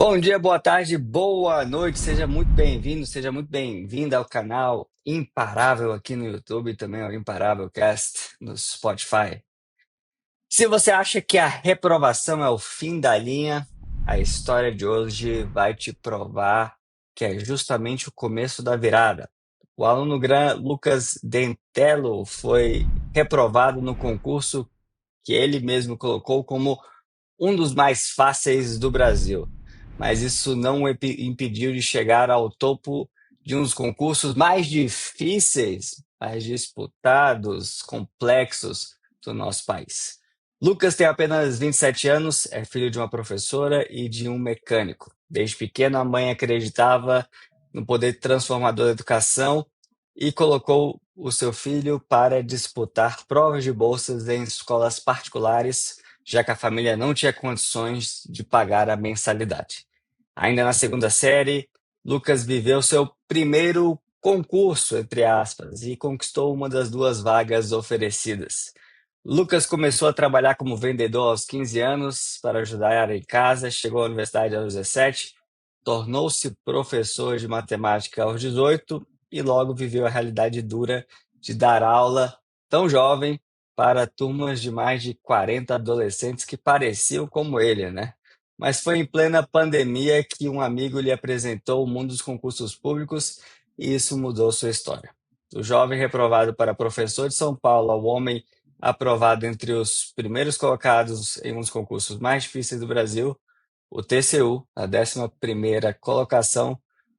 Bom dia, boa tarde, boa noite. Seja muito bem-vindo, seja muito bem-vinda ao canal Imparável aqui no YouTube e também ao Imparável Cast no Spotify. Se você acha que a reprovação é o fim da linha, a história de hoje vai te provar que é justamente o começo da virada. O aluno Lucas Dentello foi reprovado no concurso que ele mesmo colocou como um dos mais fáceis do Brasil, mas isso não o impediu de chegar ao topo de um dos concursos mais difíceis, mais disputados, complexos do nosso país. Lucas tem apenas 27 anos, é filho de uma professora e de um mecânico. Desde pequeno, a mãe acreditava no poder transformador da educação e colocou o seu filho para disputar provas de bolsas em escolas particulares, já que a família não tinha condições de pagar a mensalidade. Ainda na segunda série, Lucas viveu seu primeiro concurso, entre aspas, e conquistou uma das duas vagas oferecidas. Lucas começou a trabalhar como vendedor aos 15 anos para ajudar em casa, chegou à universidade aos 17, tornou-se professor de matemática aos 18 e logo viveu a realidade dura de dar aula tão jovem para turmas de mais de 40 adolescentes que pareciam como ele, né? Mas foi em plena pandemia que um amigo lhe apresentou o mundo dos concursos públicos e isso mudou sua história. Do jovem reprovado para professor de São Paulo ao homem aprovado entre os primeiros colocados em um dos concursos mais difíceis do Brasil, o TCU, a 11ª colocação.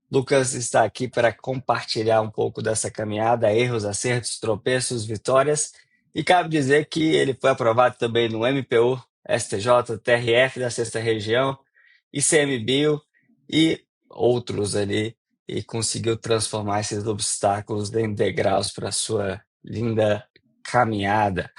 Lucas está aqui para compartilhar um pouco dessa caminhada, erros, acertos, tropeços, vitórias. E cabe dizer que ele foi aprovado também no MPU, STJ, TRF da Sexta Região, ICMBio e outros ali, e conseguiu transformar esses obstáculos em degraus para a sua linda caminhada.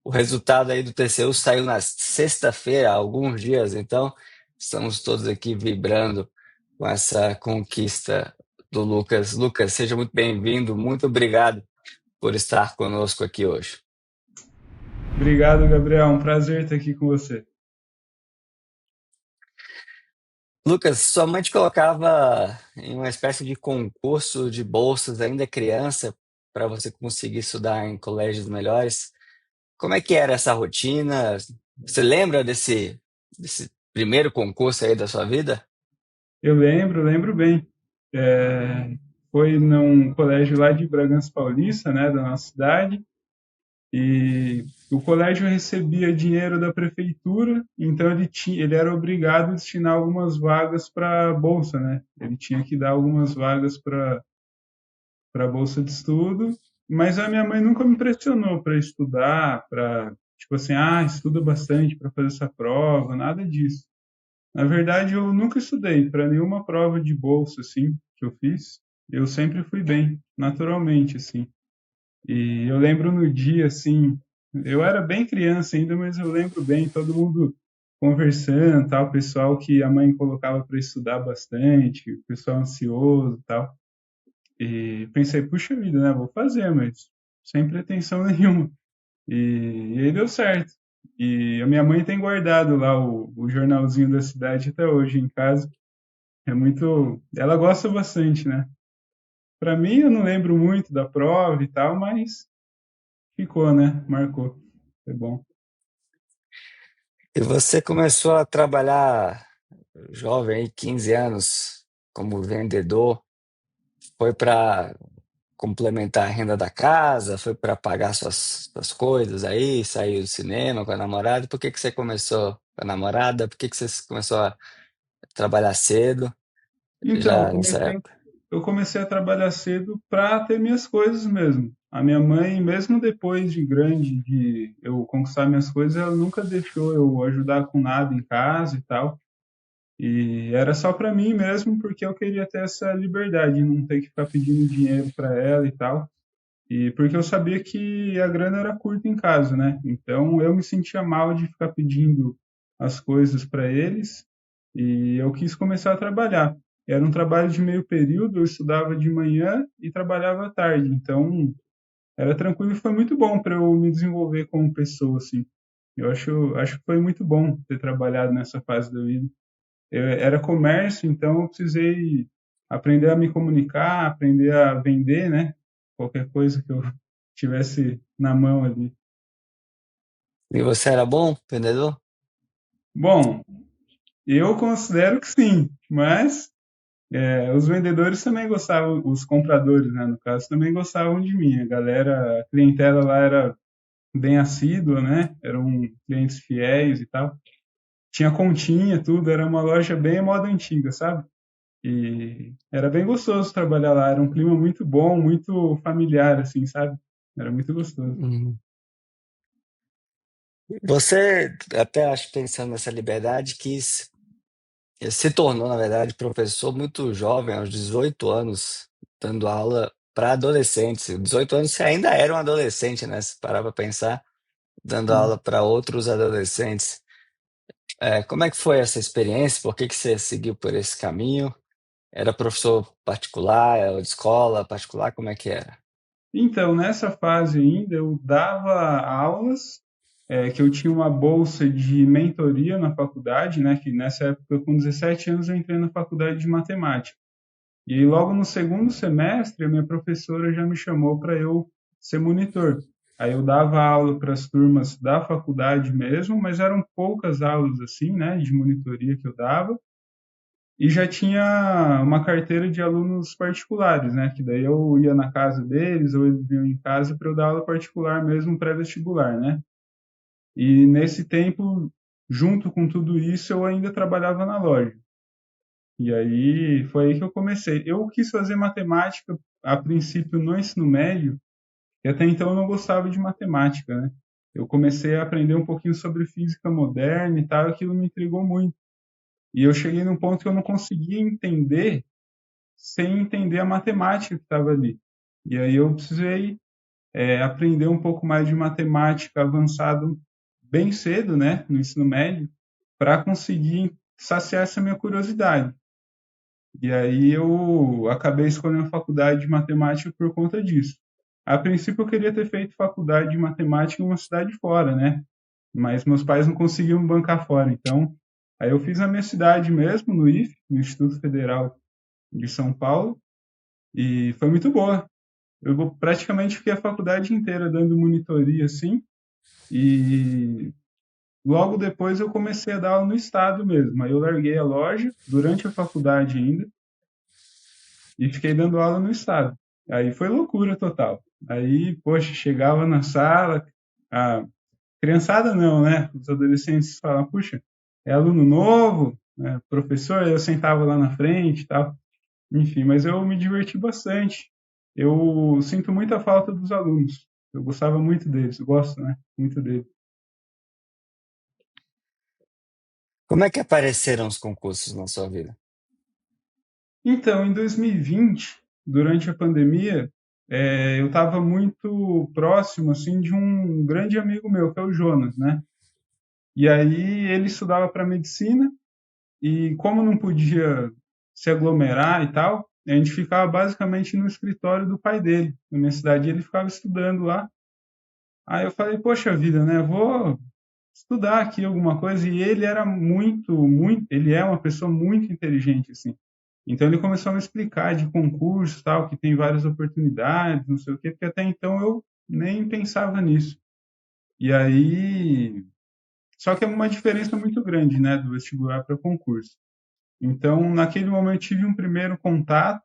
O resultado aí do TCU saiu na sexta-feira, há alguns dias, então estamos todos aqui vibrando com essa conquista do Lucas. Lucas, seja muito bem-vindo, muito obrigado por estar conosco aqui hoje. Obrigado, Gabriel. Um prazer estar aqui com você. Lucas, sua mãe te colocava em uma espécie de concurso de bolsas ainda criança para você conseguir estudar em colégios melhores. Como é que era essa rotina? Você lembra desse primeiro concurso aí da sua vida? Eu lembro bem. É, Foi num colégio lá de Bragança Paulista, né, da nossa cidade, e o colégio recebia dinheiro da prefeitura, então ele era obrigado a destinar algumas vagas para bolsa, né? Ele tinha que dar algumas vagas para bolsa de estudo, mas a minha mãe nunca me pressionou para estudar, para tipo assim, estuda bastante para fazer essa prova, nada disso. Na verdade, eu nunca estudei para nenhuma prova de bolsa, assim, que eu fiz. Eu sempre fui bem, naturalmente, assim. E eu lembro no dia, assim, eu era bem criança ainda, mas eu lembro bem, todo mundo conversando, tal, pessoal que a mãe colocava para estudar bastante, o pessoal ansioso, tal. E pensei, puxa vida, né, vou fazer, mas sem pretensão nenhuma. E aí deu certo. E a minha mãe tem guardado lá o jornalzinho da cidade até hoje em casa. É muito. Ela gosta bastante, né? Para mim, eu não lembro muito da prova e tal, mas ficou, né? Marcou. Foi bom. E você começou a trabalhar jovem, aí, 15 anos, como vendedor. Foi para complementar a renda da casa? Foi para pagar suas coisas aí? Saiu do cinema com a namorada? Por que que você começou com a namorada? Por que que você começou a trabalhar cedo, Então, já nessa época? eu comecei a trabalhar cedo para ter minhas coisas mesmo. A minha mãe, mesmo depois de grande, de eu conquistar minhas coisas, ela nunca deixou eu ajudar com nada em casa e tal. E era só para mim mesmo, porque eu queria ter essa liberdade, não ter que ficar pedindo dinheiro para ela e tal. E porque eu sabia que a grana era curta em casa, né? Então eu me sentia mal de ficar pedindo as coisas para eles e eu quis começar a trabalhar. Era um trabalho de meio período, eu estudava de manhã e trabalhava à tarde. Então era tranquilo e foi muito bom para eu me desenvolver como pessoa, assim. Eu acho que foi muito bom ter trabalhado nessa fase da vida. era comércio, então eu precisei aprender a me comunicar, aprender a vender, né? Qualquer coisa que eu tivesse na mão ali. E você era bom vendedor? Bom, eu considero que sim, mas os vendedores também gostavam, os compradores, né, no caso, também gostavam de mim. A galera, a clientela lá era bem assídua, né? Eram clientes fiéis e tal. Tinha continha, tudo, era uma loja bem moda antiga, sabe? E era bem gostoso trabalhar lá, era um clima muito bom, muito familiar, assim, sabe? Era muito gostoso. Uhum. Você, até acho, pensando nessa liberdade, se tornou, na verdade, professor muito jovem, aos 18 anos, dando aula para adolescentes. 18 anos você ainda era um adolescente, né? Se parar para pensar, dando Sim. aula para outros adolescentes. Como é que foi essa experiência? Por que que você seguiu por esse caminho? Era professor particular, era de escola particular? Como é que era? Então, nessa fase ainda, eu dava aulas, que eu tinha uma bolsa de mentoria na faculdade, né? Que nessa época, com 17 anos, eu entrei na faculdade de matemática. E aí, logo no segundo semestre, a minha professora já me chamou para eu ser monitor. Aí eu dava aula para as turmas da faculdade mesmo, mas eram poucas aulas assim, né, de monitoria que eu dava. E já tinha uma carteira de alunos particulares, né, que daí eu ia na casa deles ou eles vinham em casa para eu dar aula particular mesmo pré-vestibular, né? E nesse tempo, junto com tudo isso, eu ainda trabalhava na loja. E aí foi aí que eu comecei. Eu quis fazer matemática a princípio no ensino médio, e até então eu não gostava de matemática, né? Eu comecei a aprender um pouquinho sobre física moderna e tal, e aquilo me intrigou muito. E eu cheguei num ponto que eu não conseguia entender sem entender a matemática que estava ali. E aí eu precisei aprender um pouco mais de matemática avançado bem cedo, né, no ensino médio, para conseguir saciar essa minha curiosidade. E aí eu acabei escolhendo a faculdade de matemática por conta disso. A princípio eu queria ter feito faculdade de matemática em uma cidade fora, né? Mas meus pais não conseguiam me bancar fora. Então, aí eu fiz na minha cidade mesmo, no IF, no Instituto Federal de São Paulo, e foi muito boa. Eu praticamente fiquei a faculdade inteira dando monitoria, assim, e logo depois eu comecei a dar aula no estado mesmo. Aí eu larguei a loja durante a faculdade ainda, e fiquei dando aula no estado. Aí foi loucura total. Aí, poxa, chegava na sala, a criançada não, né? Os adolescentes falavam, puxa, é aluno novo, né? Professor, eu sentava lá na frente e tal. Enfim, mas eu me diverti bastante. Eu sinto muita falta dos alunos. Eu gostava muito deles, eu gosto, né? Muito deles. Como é que apareceram os concursos na sua vida? Então, em 2020, durante a pandemia, eu estava muito próximo assim de um grande amigo meu, que é o Jonas, né? E aí ele estudava para medicina e como não podia se aglomerar e tal, a gente ficava basicamente no escritório do pai dele, na minha cidade, e ele ficava estudando lá. Aí eu falei, poxa vida, né? Vou estudar aqui alguma coisa. E ele era ele é uma pessoa muito inteligente, assim. Então ele começou a me explicar de concurso, tal, que tem várias oportunidades, não sei o quê, porque até então eu nem pensava nisso. E aí, só que é uma diferença muito grande, né, do vestibular para concurso. Então, naquele momento tive um primeiro contato,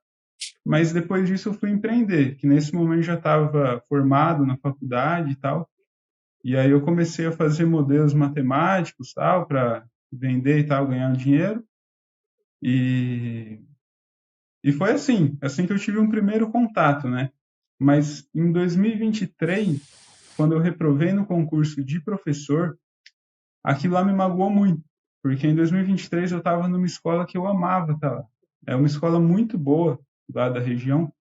mas depois disso eu fui empreender, que nesse momento já estava formado na faculdade e tal. E aí eu comecei a fazer modelos matemáticos, tal, para vender e tal, ganhar dinheiro. E, e foi assim que eu tive um primeiro contato, né? Mas em 2023, quando eu reprovei no concurso de professor, aquilo lá me magoou muito, porque em 2023 eu estava numa escola que eu amava estar lá. É uma escola muito boa lá da região.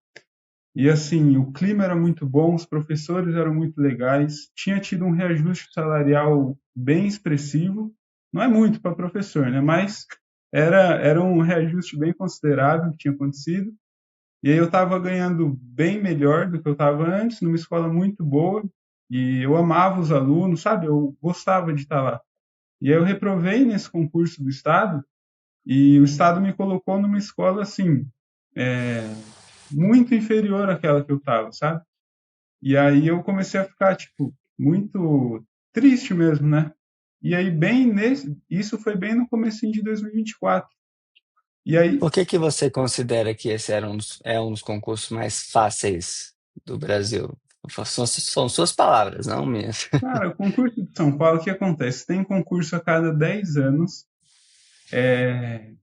E assim, o clima era muito bom, os professores eram muito legais, tinha tido um reajuste salarial bem expressivo, não é muito para professor, né? Mas era um reajuste bem considerável que tinha acontecido. E aí eu estava ganhando bem melhor do que eu estava antes, numa escola muito boa, e eu amava os alunos, sabe? Eu gostava de estar lá. E aí eu reprovei nesse concurso do estado, E o Estado me colocou numa escola, assim, muito inferior àquela que eu estava, sabe? E aí eu comecei a ficar, tipo, muito triste mesmo, né? E aí, isso foi bem no comecinho de 2024. E aí, Por que você considera que esse é um dos concursos mais fáceis do Brasil? São suas palavras, não minhas. cara, o concurso de São Paulo, o que acontece? Tem concurso a cada 10 anos,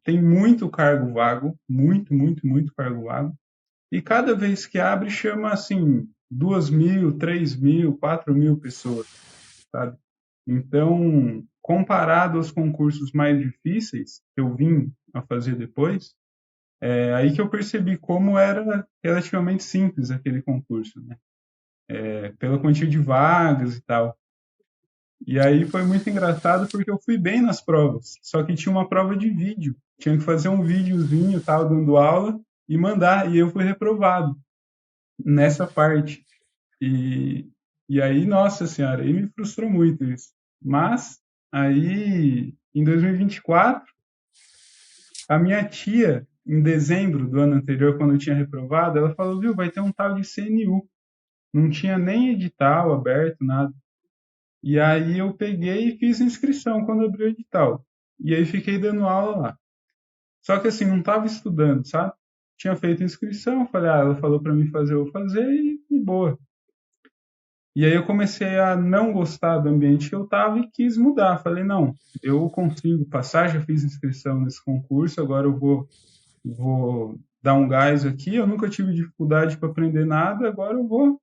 tem muito cargo vago, muito, muito, muito cargo vago. E cada vez que abre, chama assim 2.000, 3.000, 4.000 pessoas, sabe? Então, comparado aos concursos mais difíceis que eu vim a fazer depois, é aí que eu percebi como era relativamente simples aquele concurso, né? Pela quantia de vagas e tal. E aí foi muito engraçado porque eu fui bem nas provas, só que tinha uma prova de vídeo. Tinha que fazer um videozinho, tal, dando aula e mandar, e eu fui reprovado nessa parte. E, e aí, nossa senhora, aí me frustrou muito isso. Mas aí, em 2024, a minha tia, em dezembro do ano anterior, quando eu tinha reprovado, ela falou, viu, vai ter um tal de CNU. Não tinha nem edital aberto, nada. E aí eu peguei e fiz inscrição quando abriu o edital. E aí fiquei dando aula lá. Só que assim, não estava estudando, sabe? Tinha feito inscrição, falei, ela falou para mim fazer, eu vou fazer e boa. E aí eu comecei a não gostar do ambiente que eu estava e quis mudar. Falei, não, eu consigo passar, já fiz inscrição nesse concurso, agora eu vou dar um gás aqui. Eu nunca tive dificuldade para aprender nada, agora eu vou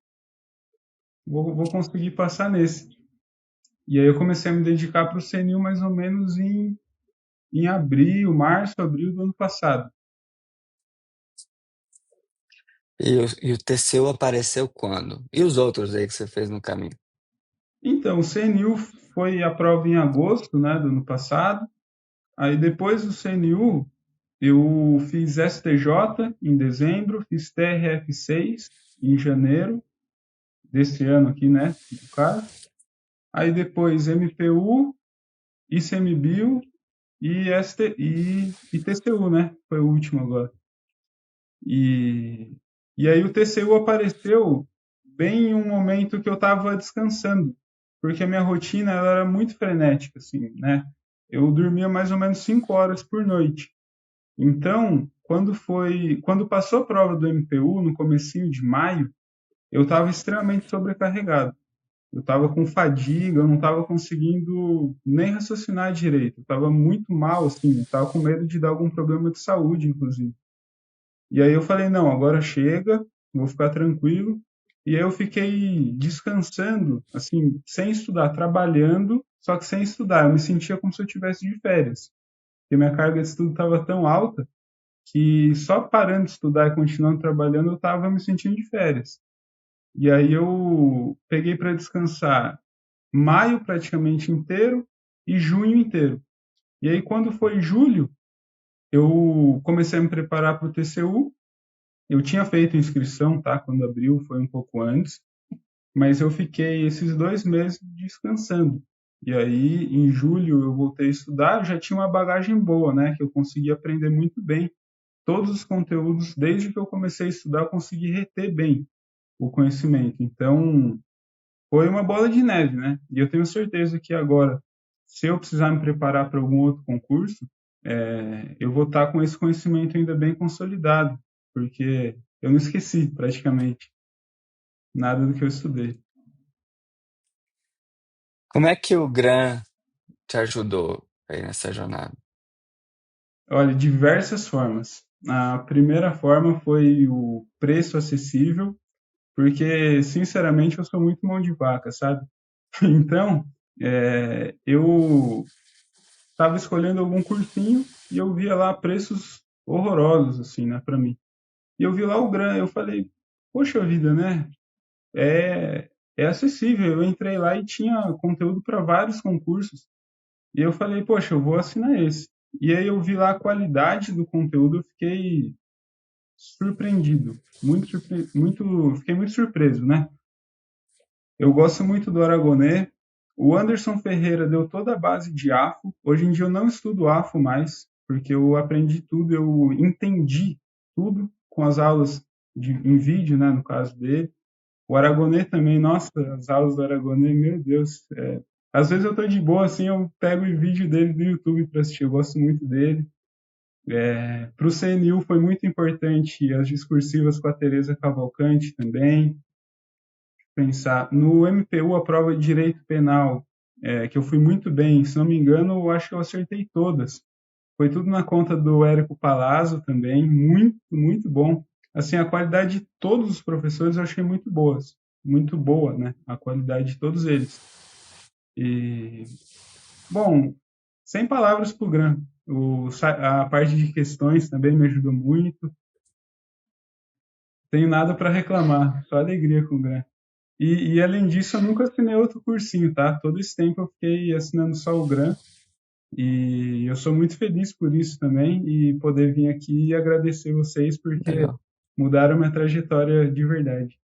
conseguir passar nesse. E aí eu comecei a me dedicar para o CNU mais ou menos em abril, março, abril do ano passado. E o TCU apareceu quando? E os outros aí que você fez no caminho? Então, o CNU foi a prova em agosto, né, do ano passado. Aí depois do CNU, eu fiz STJ em dezembro, fiz TRF6 em janeiro desse ano aqui, né, no caso. Aí depois MPU, ICMBio e TCU, né, foi o último agora. E, e aí o TCU apareceu bem em um momento que eu estava descansando, porque a minha rotina ela era muito frenética, assim, né? Eu dormia mais ou menos 5 horas por noite. Então, quando passou a prova do MPU, no comecinho de maio, eu estava extremamente sobrecarregado. Eu estava com fadiga, eu não estava conseguindo nem raciocinar direito. Eu estava muito mal, assim, estava com medo de dar algum problema de saúde, inclusive. E aí eu falei, não, agora chega, vou ficar tranquilo. E aí eu fiquei descansando, assim, sem estudar, trabalhando, só que sem estudar. Eu me sentia como se eu tivesse de férias, porque minha carga de estudo estava tão alta que só parando de estudar e continuando trabalhando eu estava me sentindo de férias. E aí eu peguei para descansar maio praticamente inteiro e junho inteiro. E aí quando foi julho, eu comecei a me preparar para o TCU. Eu tinha feito inscrição, tá? Quando abriu, foi um pouco antes, mas eu fiquei esses 2 meses descansando. E aí, em julho, eu voltei a estudar, eu já tinha uma bagagem boa, né? Que eu consegui aprender muito bem. Todos os conteúdos, desde que eu comecei a estudar, eu consegui reter bem o conhecimento. Então, foi uma bola de neve, né? E eu tenho certeza que agora, se eu precisar me preparar para algum outro concurso, eu vou estar com esse conhecimento ainda bem consolidado, porque eu não esqueci praticamente nada do que eu estudei. Como é que o GRAM te ajudou aí nessa jornada? Olha, diversas formas. A primeira forma foi o preço acessível, porque, sinceramente, eu sou muito mão de vaca, sabe? Então, eu estava escolhendo algum cursinho e eu via lá preços horrorosos, assim, né, para mim. E eu vi lá o GRAM, eu falei, poxa vida, né? É acessível. Eu entrei lá e tinha conteúdo para vários concursos. E eu falei, poxa, eu vou assinar esse. E aí eu vi lá a qualidade do conteúdo, eu fiquei surpreendido, fiquei muito surpreso, né? Eu gosto muito do Aragonê. O Anderson Ferreira deu toda a base de AFO. Hoje em dia eu não estudo AFO mais. porque eu aprendi tudo, eu entendi tudo com as aulas em vídeo, né, no caso dele. O Aragonê também, nossa, as aulas do Aragonê, meu Deus. Às vezes eu tô de boa, assim, eu pego o vídeo dele do YouTube para assistir, eu gosto muito dele. Para o CNU foi muito importante as discursivas com a Teresa Cavalcante também. Pensar no MPU, a prova de direito penal, que eu fui muito bem, se não me engano, eu acho que eu acertei todas. Foi tudo na conta do Érico Palazzo também, muito, muito bom. Assim, a qualidade de todos os professores eu achei muito boa, né? A qualidade de todos eles. E, bom, sem palavras para o Gran. A parte de questões também me ajudou muito. Tenho nada para reclamar, só alegria com o Gran. Além disso, eu nunca assinei outro cursinho, tá? Todo esse tempo eu fiquei assinando só o Gran. E eu sou muito feliz por isso também e poder vir aqui e agradecer vocês porque Legal. mudaram minha trajetória de verdade.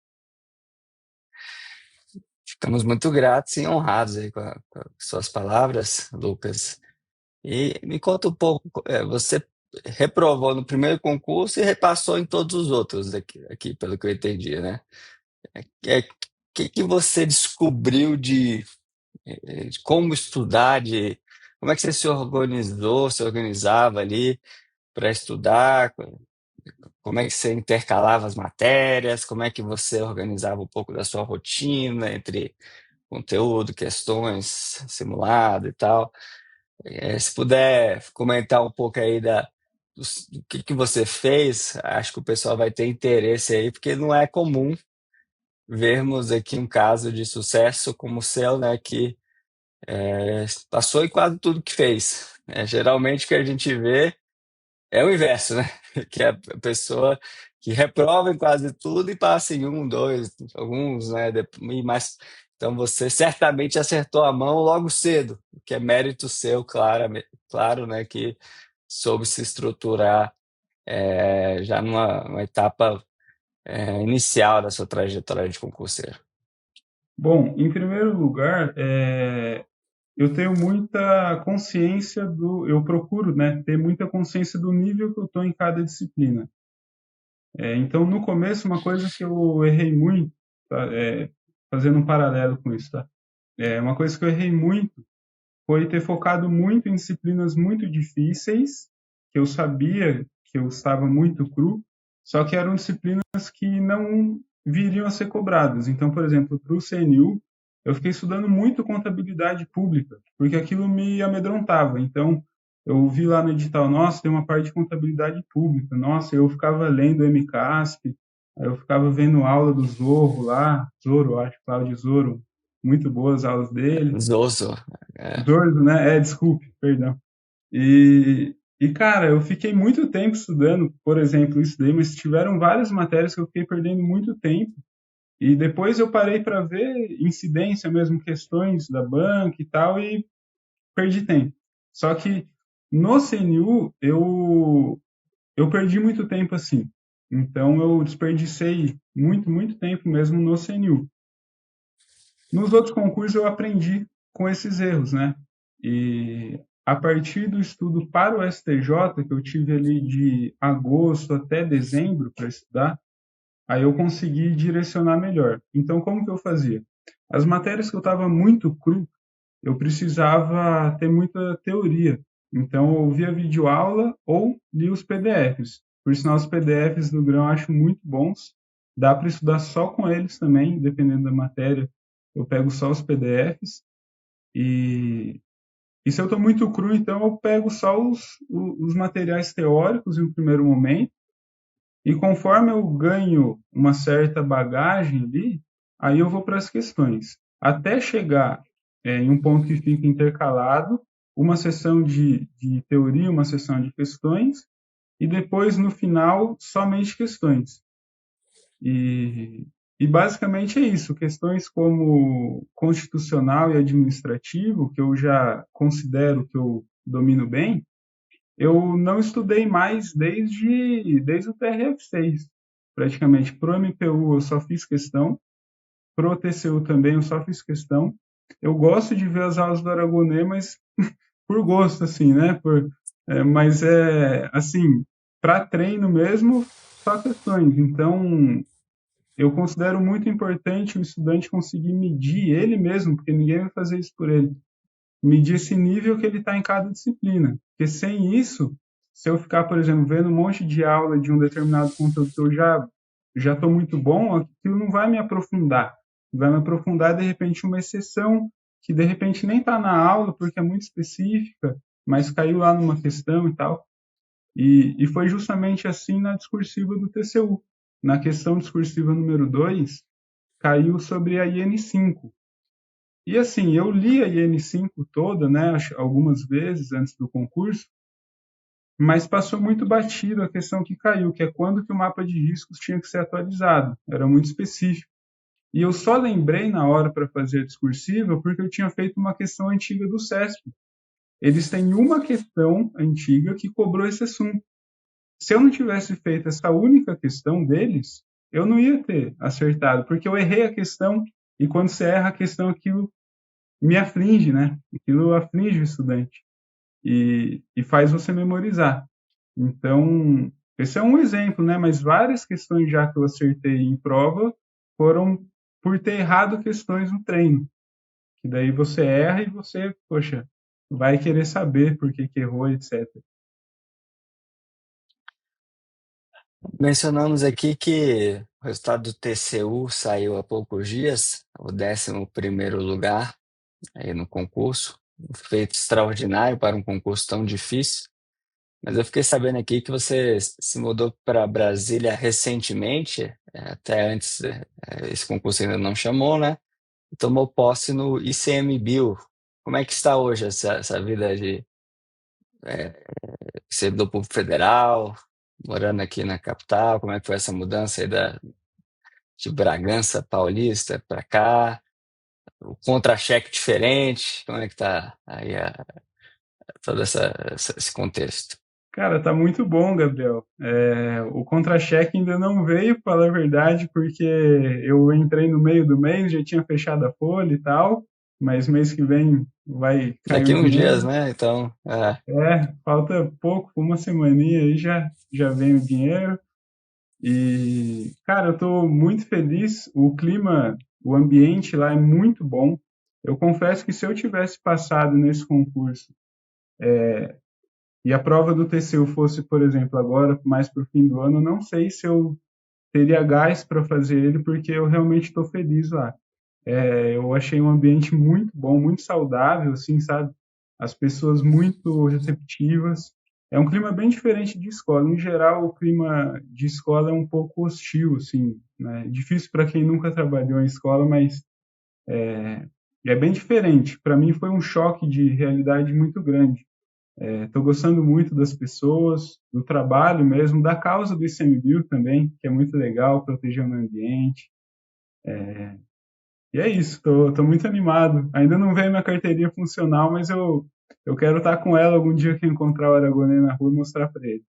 Ficamos muito gratos e honrados aí com as suas palavras, Lucas. E me conta um pouco, você reprovou no primeiro concurso e repassou em todos os outros aqui pelo que eu entendi, né? Que você descobriu de como estudar, como é que você se organizava ali para estudar, como é que você intercalava as matérias, como é que você organizava um pouco da sua rotina entre conteúdo, questões, simulado e tal. Se puder comentar um pouco aí do que você fez, acho que o pessoal vai ter interesse aí, porque não é comum vermos aqui um caso de sucesso como o seu, né, que passou em quase tudo que fez. Geralmente o que a gente vê é o inverso, né? Que é a pessoa que reprova em quase tudo e passa em um, dois, alguns, né? Então você certamente acertou a mão logo cedo, o que é mérito seu, claro, né? Que soube se estruturar já numa etapa inicial da sua trajetória de concurseiro. Bom, em primeiro lugar, eu tenho muita consciência eu procuro, né, ter muita consciência do nível que eu estou em cada disciplina. Então, no começo, uma coisa que eu errei muito, tá, fazendo um paralelo com isso, tá? Uma coisa que eu errei muito foi ter focado muito em disciplinas muito difíceis, que eu sabia que eu estava muito cru, só que eram disciplinas que não viriam a ser cobradas. Então, por exemplo, para o CNU, eu fiquei estudando muito contabilidade pública, porque aquilo me amedrontava. Então, eu vi lá no edital, nossa, tem uma parte de contabilidade pública. Nossa, eu ficava lendo o MCASP, aí eu ficava vendo aula do Zorro lá, Zorro, eu acho, Cláudio Zorro, muito boas aulas dele. Zoso. É, Zordo, né? Desculpe, perdão. Cara, eu fiquei muito tempo estudando, por exemplo, isso daí, mas tiveram várias matérias que eu fiquei perdendo muito tempo. E depois eu parei para ver incidência mesmo, questões da banca e tal, e perdi tempo. Só que no CNU eu perdi muito tempo assim. Então eu desperdicei muito, muito tempo mesmo no CNU. Nos outros concursos eu aprendi com esses erros, né? E a partir do estudo para o STJ, que eu tive ali de agosto até dezembro para estudar, aí eu consegui direcionar melhor. Então, como que eu fazia? As matérias que eu estava muito cru, eu precisava ter muita teoria. Então, eu via videoaula ou li os PDFs. Por sinal, os PDFs do Grão eu acho muito bons. Dá para estudar só com eles também, dependendo da matéria. Eu pego só os PDFs. E, e se eu estou muito cru, então eu pego só os materiais teóricos em um primeiro momento. E conforme eu ganho uma certa bagagem ali, aí eu vou para as questões. Até chegar em um ponto que fica intercalado, uma sessão de teoria, uma sessão de questões, e depois, no final, somente questões. E, basicamente é isso, questões como constitucional e administrativo, que eu já considero que eu domino bem, eu não estudei mais desde o TRF6, praticamente. Pro MPU eu só fiz questão, pro TCU também eu só fiz questão. Eu gosto de ver as aulas do Aragonê, mas por gosto, assim, né? Mas é assim, para treino mesmo, só questões. Então, eu considero muito importante o estudante conseguir medir ele mesmo, porque ninguém vai fazer isso por ele. Medir esse nível que ele está em cada disciplina. Porque sem isso, se eu ficar, por exemplo, vendo um monte de aula de um determinado conteúdo que eu já estou muito bom, aquilo não vai me aprofundar. Vai me aprofundar, de repente, uma exceção que, de repente, nem está na aula, porque é muito específica, mas caiu lá numa questão e tal. E foi justamente assim na discursiva do TCU. Na questão discursiva número 2 caiu sobre a IN5. E assim, eu li a IN5 toda, né, algumas vezes antes do concurso, mas passou muito batido a questão que caiu, que é quando que o mapa de riscos tinha que ser atualizado. Era muito específico. E eu só lembrei na hora para fazer a discursiva porque eu tinha feito uma questão antiga do CESP. Eles têm uma questão antiga que cobrou esse assunto. Se eu não tivesse feito essa única questão deles, eu não ia ter acertado, porque eu errei a questão e quando você erra a questão, aquilo me aflige, né? Aquilo aflige o estudante e faz você memorizar. Então, esse é um exemplo, né? Mas várias questões já que eu acertei em prova foram por ter errado questões no treino. Que daí você erra e você, poxa, vai querer saber por que que errou, etc. Mencionamos aqui que o resultado do TCU saiu há poucos dias, o 11º lugar aí no concurso, um feito extraordinário para um concurso tão difícil. Mas eu fiquei sabendo aqui que você se mudou para Brasília recentemente, até antes, esse concurso ainda não chamou, né? E tomou posse no ICMBio. Como é que está hoje essa vida de servidor público federal, morando aqui na capital? Como é que foi essa mudança aí de Bragança Paulista para cá? O contra-cheque diferente? Como é que tá aí todo esse contexto? Cara, tá muito bom, Gabriel. O contra-cheque ainda não veio, para falar a verdade, porque eu entrei no meio do mês, já tinha fechado a folha e tal, mas mês que vem vai cair Daqui o uns dias, dinheiro. né? Então, Falta pouco, uma semaninha aí já vem o dinheiro. E, cara, eu tô muito feliz. O clima, o ambiente lá é muito bom. Eu confesso que se eu tivesse passado nesse concurso e a prova do TCU fosse, por exemplo, agora, mais para o fim do ano, eu não sei se eu teria gás para fazer ele, porque eu realmente estou feliz lá. Eu achei um ambiente muito bom, muito saudável, assim, sabe? As pessoas muito receptivas. É um clima bem diferente de escola. Em geral, o clima de escola é um pouco hostil, assim, né? Difícil para quem nunca trabalhou em escola, mas é bem diferente. Para mim foi um choque de realidade muito grande. Estou gostando muito das pessoas, do trabalho mesmo, da causa do ICMBio também, que é muito legal, proteger o meio ambiente. E é isso, tô muito animado. Ainda não veio minha carteirinha funcional, mas eu quero estar com ela algum dia que eu encontrar o Aragonê na rua e mostrar para ele.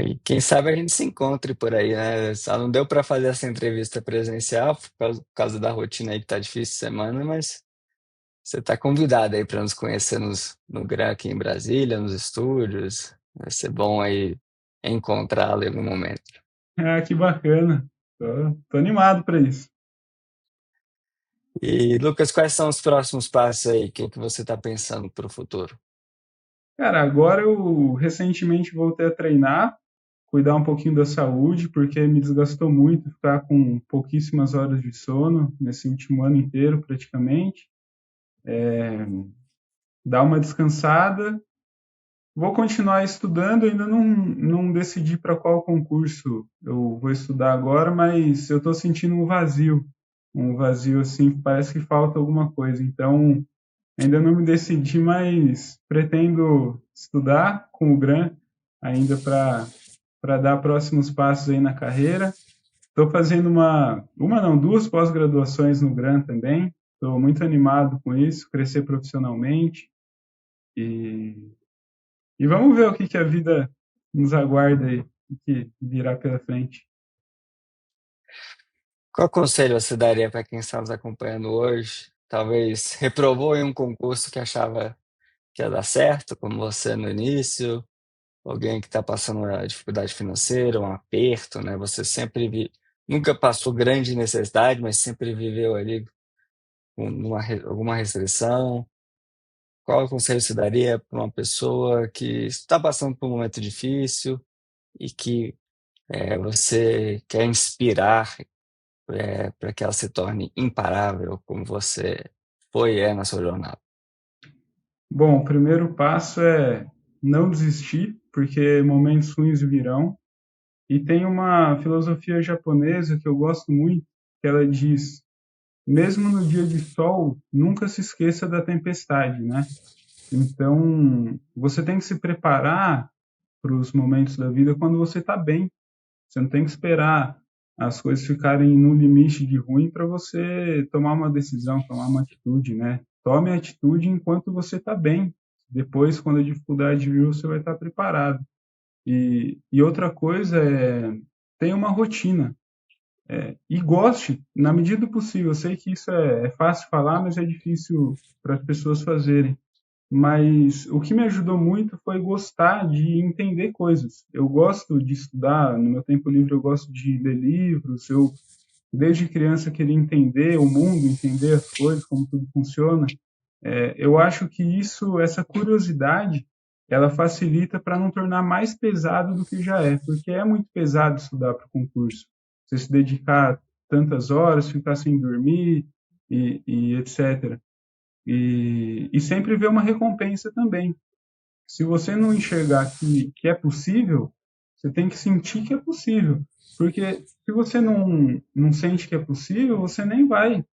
e quem sabe a gente se encontre por aí, né? Só não deu para fazer essa entrevista presencial por causa da rotina aí que tá difícil semana, mas você está convidado aí para nos conhecer no GRAM aqui em Brasília, nos estúdios. Vai ser bom aí encontrá-lo em algum momento. Ah, que bacana. Tô animado para isso. E, Lucas, quais são os próximos passos aí? O que você está pensando para o futuro? Cara, agora eu recentemente voltei a treinar, cuidar um pouquinho da saúde, porque me desgastou muito ficar com pouquíssimas horas de sono nesse último ano inteiro, praticamente. Dar uma descansada. Vou continuar estudando, ainda não decidi para qual concurso eu vou estudar agora, mas eu estou sentindo um vazio assim, que parece que falta alguma coisa. Então, ainda não me decidi, mas pretendo estudar com o GRAM ainda para dar próximos passos aí na carreira. Estou fazendo uma não, duas pós-graduações no GRAM também. Estou muito animado com isso, crescer profissionalmente e vamos ver o que a vida nos aguarda aí, o que virá pela frente. Qual conselho você daria para quem está nos acompanhando hoje? Talvez reprovou em um concurso que achava que ia dar certo, como você no início, alguém que está passando uma dificuldade financeira, um aperto, né? Você nunca passou grande necessidade, mas sempre viveu ali com alguma restrição. Qual conselho você daria para uma pessoa que está passando por um momento difícil e que você quer inspirar para que ela se torne imparável, como você foi e é na sua jornada? Bom, o primeiro passo é não desistir, porque momentos ruins virão. E tem uma filosofia japonesa que eu gosto muito, que ela diz: mesmo no dia de sol, nunca se esqueça da tempestade, né? Então, você tem que se preparar para os momentos da vida quando você está bem. Você não tem que esperar as coisas ficarem no limite de ruim para você tomar uma decisão, tomar uma atitude, né? Tome a atitude enquanto você está bem. Depois, quando a dificuldade vir, você vai estar preparado. E outra coisa é, tenha uma rotina. E goste, na medida do possível. Eu sei que isso é fácil falar, mas é difícil para as pessoas fazerem. Mas o que me ajudou muito foi gostar de entender coisas. Eu gosto de estudar, no meu tempo livre eu gosto de ler livros, eu desde criança queria entender o mundo, entender as coisas, como tudo funciona. Eu acho que isso, essa curiosidade, ela facilita para não tornar mais pesado do que já é, porque é muito pesado estudar para o concurso. Você se dedicar tantas horas, ficar sem dormir e etc. E sempre ver uma recompensa também. Se você não enxergar que é possível, você tem que sentir que é possível. Porque se você não sente que é possível, você nem vai.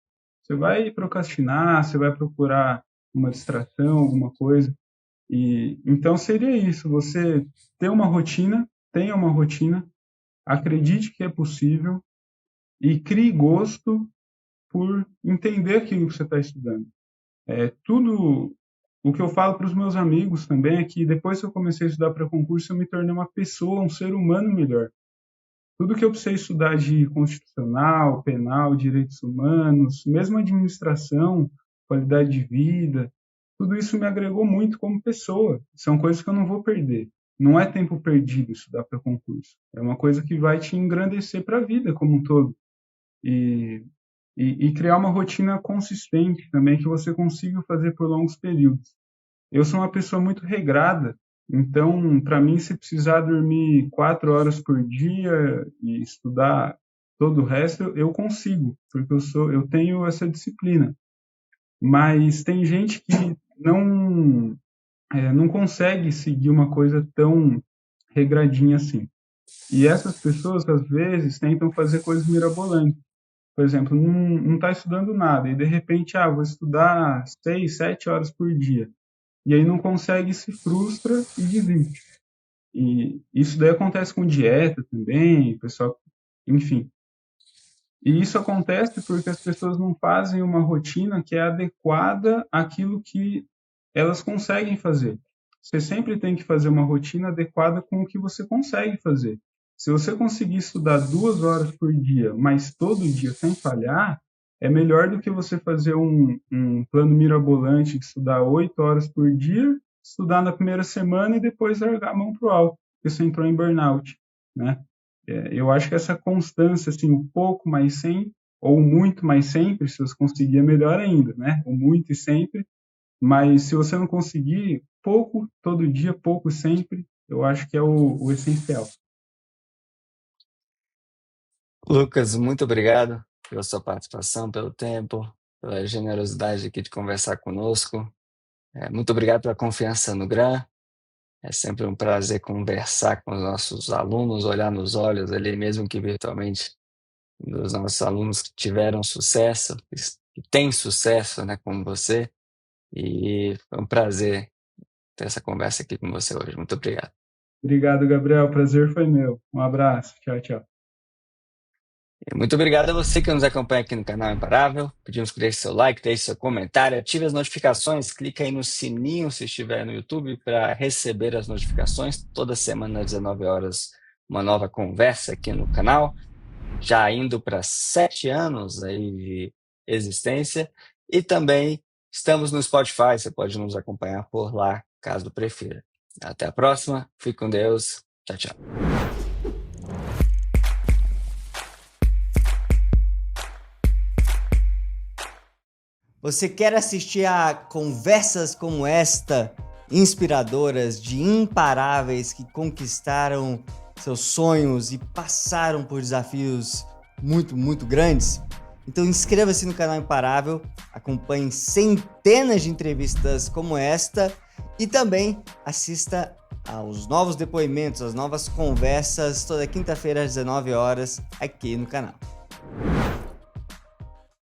Você vai procrastinar, você vai procurar uma distração, alguma coisa. E então seria isso, você ter uma rotina, tenha uma rotina, acredite que é possível e crie gosto por entender aquilo que você está estudando. Tudo o que eu falo para os meus amigos também é que depois que eu comecei a estudar para concurso, eu me tornei uma pessoa, um ser humano melhor. Tudo que eu precisei estudar de constitucional, penal, direitos humanos, mesmo administração, qualidade de vida, tudo isso me agregou muito como pessoa. São coisas que eu não vou perder. Não é tempo perdido estudar para concurso. É uma coisa que vai te engrandecer para a vida como um todo. E, e criar uma rotina consistente também que você consiga fazer por longos períodos. Eu sou uma pessoa muito regrada, então, para mim, se precisar dormir 4 horas por dia e estudar todo o resto, eu consigo, porque eu tenho essa disciplina. Mas tem gente que não consegue seguir uma coisa tão regradinha assim. E essas pessoas, às vezes, tentam fazer coisas mirabolantes. Por exemplo, não está estudando nada e, de repente, vou estudar 6, 7 horas por dia e aí não consegue, se frustra e desiste. E isso daí acontece com dieta também, pessoal, enfim. E isso acontece porque as pessoas não fazem uma rotina que é adequada àquilo que elas conseguem fazer. Você sempre tem que fazer uma rotina adequada com o que você consegue fazer. Se você conseguir estudar 2 horas por dia, mas todo dia sem falhar, é melhor do que você fazer um plano mirabolante de estudar 8 horas por dia, estudar na primeira semana e depois largar a mão para o alto, porque você entrou em burnout, né? Eu acho que essa constância, assim, um pouco mais sempre, ou muito mais sempre, se você conseguir, é melhor ainda, né? O muito e sempre, mas se você não conseguir, pouco todo dia, pouco sempre, eu acho que é o essencial. Lucas, muito obrigado pela sua participação, pelo tempo, pela generosidade aqui de conversar conosco. Muito obrigado pela confiança no GRAM. É sempre um prazer conversar com os nossos alunos, olhar nos olhos ali, mesmo que virtualmente, dos nossos alunos que tiveram sucesso, que têm sucesso, né, como você. E foi um prazer ter essa conversa aqui com você hoje. Muito obrigado. Obrigado, Gabriel. O prazer foi meu. Um abraço. Tchau, tchau. E muito obrigado a você que nos acompanha aqui no canal Imparável. Pedimos que deixe seu like, deixe seu comentário, ative as notificações, clique aí no sininho se estiver no YouTube para receber as notificações. Toda semana às 19 horas, uma nova conversa aqui no canal. Já indo para 7 anos aí de existência. E também Estamos no Spotify, você pode nos acompanhar por lá, caso prefira. Até a próxima, fique com Deus, tchau, tchau. Você quer assistir a conversas como esta, inspiradoras, de imparáveis que conquistaram seus sonhos e passaram por desafios muito, muito grandes? Então inscreva-se no canal Imparável, acompanhe centenas de entrevistas como esta e também assista aos novos depoimentos, às novas conversas toda quinta-feira às 19 horas aqui no canal.